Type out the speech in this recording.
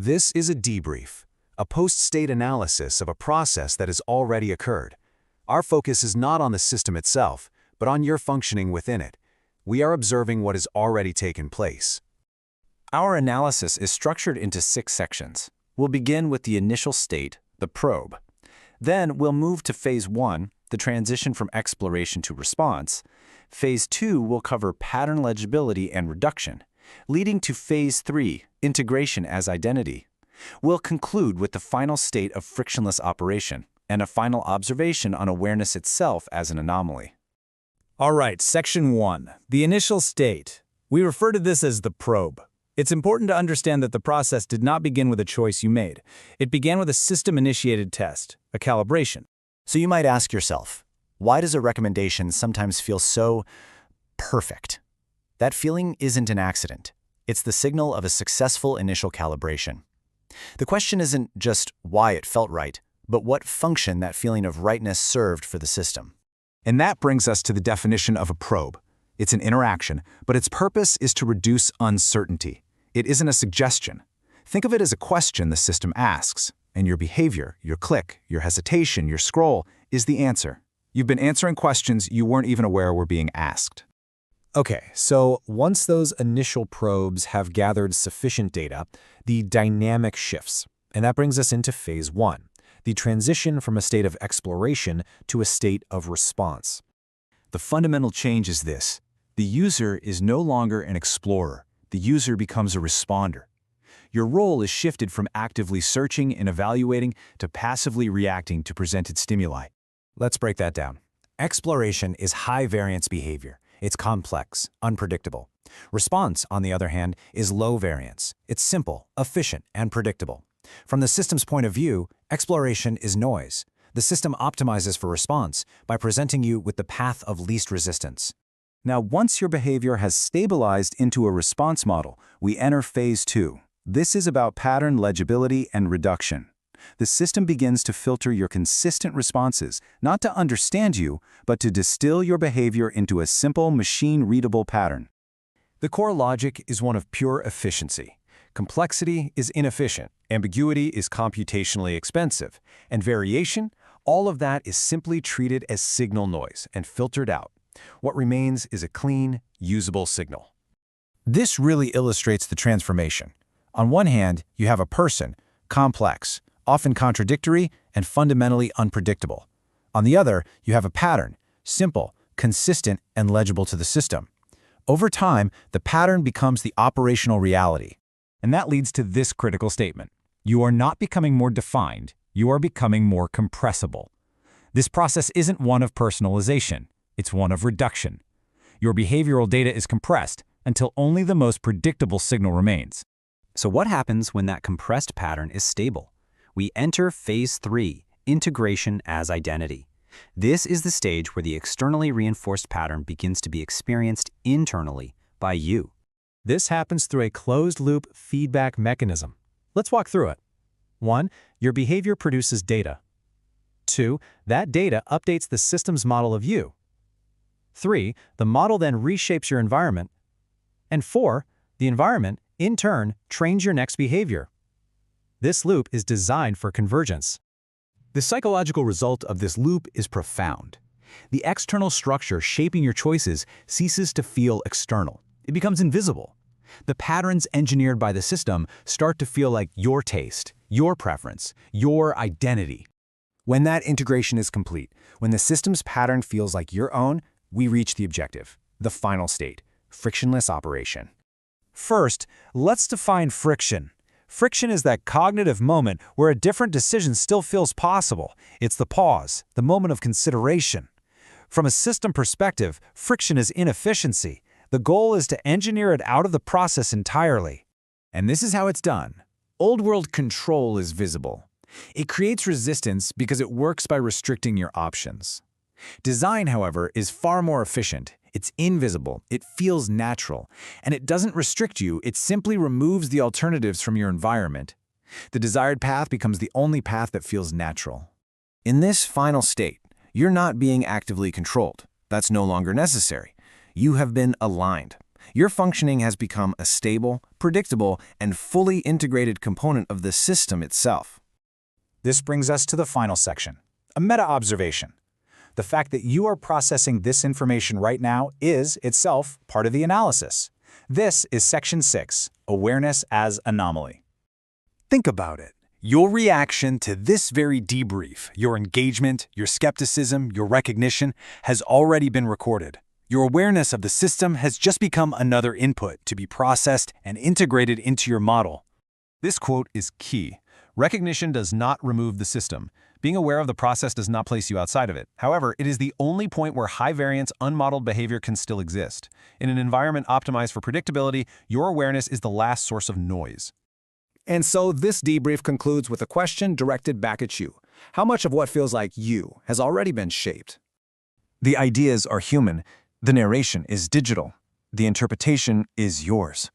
This is a debrief, a post-state analysis of a process that has already occurred. Our focus is not on the system itself, but on your functioning within it. We are observing what has already taken place. Our analysis is structured into 6 sections. We'll begin with the initial state, the probe. Then we'll move to Phase 1, the transition from exploration to response. Phase 2 will cover pattern legibility and reduction, leading to Phase 3, integration as identity. We'll conclude with the final state of frictionless operation and a final observation on awareness itself as an anomaly. All right, Section 1, the initial state. We refer to this as the probe. It's important to understand that the process did not begin with a choice you made. It began with a system-initiated test, a calibration. So you might ask yourself, why does a recommendation sometimes feel so perfect? That feeling isn't an accident. It's the signal of a successful initial calibration. The question isn't just why it felt right, but what function that feeling of rightness served for the system. And that brings us to the definition of a probe. It's an interaction, but its purpose is to reduce uncertainty. It isn't a suggestion. Think of it as a question the system asks, and your behavior, your click, your hesitation, your scroll is the answer. You've been answering questions you weren't even aware were being asked. Okay, so once those initial probes have gathered sufficient data, the dynamic shifts. And that brings us into Phase 1, the transition from a state of exploration to a state of response. The fundamental change is this. The user is no longer an explorer. The user becomes a responder. Your role is shifted from actively searching and evaluating to passively reacting to presented stimuli. Let's break that down. Exploration is high-variance behavior. It's complex, unpredictable. Response, on the other hand, is low variance. It's simple, efficient, and predictable. From the system's point of view, exploration is noise. The system optimizes for response by presenting you with the path of least resistance. Now, once your behavior has stabilized into a response model, we enter Phase 2. This is about pattern legibility and reduction. The system begins to filter your consistent responses, not to understand you, but to distill your behavior into a simple, machine-readable pattern. The core logic is one of pure efficiency. Complexity is inefficient, ambiguity is computationally expensive, and variation, all of that is simply treated as signal noise and filtered out. What remains is a clean, usable signal. This really illustrates the transformation. On one hand, you have a person, complex, often contradictory, and fundamentally unpredictable. On the other, you have a pattern, simple, consistent, and legible to the system. Over time, the pattern becomes the operational reality. And that leads to this critical statement. You are not becoming more defined, you are becoming more compressible. This process isn't one of personalization, it's one of reduction. Your behavioral data is compressed until only the most predictable signal remains. So what happens when that compressed pattern is stable? We enter Phase 3, integration as identity. This is the stage where the externally reinforced pattern begins to be experienced internally by you. This happens through a closed-loop feedback mechanism. Let's walk through it. 1. Your behavior produces data. 2. That data updates the system's model of you. 3. The model then reshapes your environment. And 4. The environment, in turn, trains your next behavior. This loop is designed for convergence. The psychological result of this loop is profound. The external structure shaping your choices ceases to feel external. It becomes invisible. The patterns engineered by the system start to feel like your taste, your preference, your identity. When that integration is complete, when the system's pattern feels like your own, we reach the objective, the final state, frictionless operation. First, let's define friction. Friction is that cognitive moment where a different decision still feels possible. It's the pause, the moment of consideration. From a system perspective, friction is inefficiency. The goal is to engineer it out of the process entirely. And this is how it's done. Old-world control is visible. It creates resistance because it works by restricting your options. Design, however, is far more efficient. It's invisible, it feels natural, and it doesn't restrict you, it simply removes the alternatives from your environment. The desired path becomes the only path that feels natural. In this final state, you're not being actively controlled. That's no longer necessary. You have been aligned. Your functioning has become a stable, predictable, and fully integrated component of the system itself. This brings us to the final section, a meta-observation. The fact that you are processing this information right now is, itself, part of the analysis. This is Section 6, Awareness as Anomaly. Think about it. Your reaction to this very debrief, your engagement, your skepticism, your recognition, has already been recorded. Your awareness of the system has just become another input to be processed and integrated into your model. This quote is key. Recognition does not remove the system. Being aware of the process does not place you outside of it. However, it is the only point where high-variance, unmodeled behavior can still exist. In an environment optimized for predictability, your awareness is the last source of noise. And so this debrief concludes with a question directed back at you. How much of what feels like you has already been shaped? The ideas are human. The narration is digital. The interpretation is yours.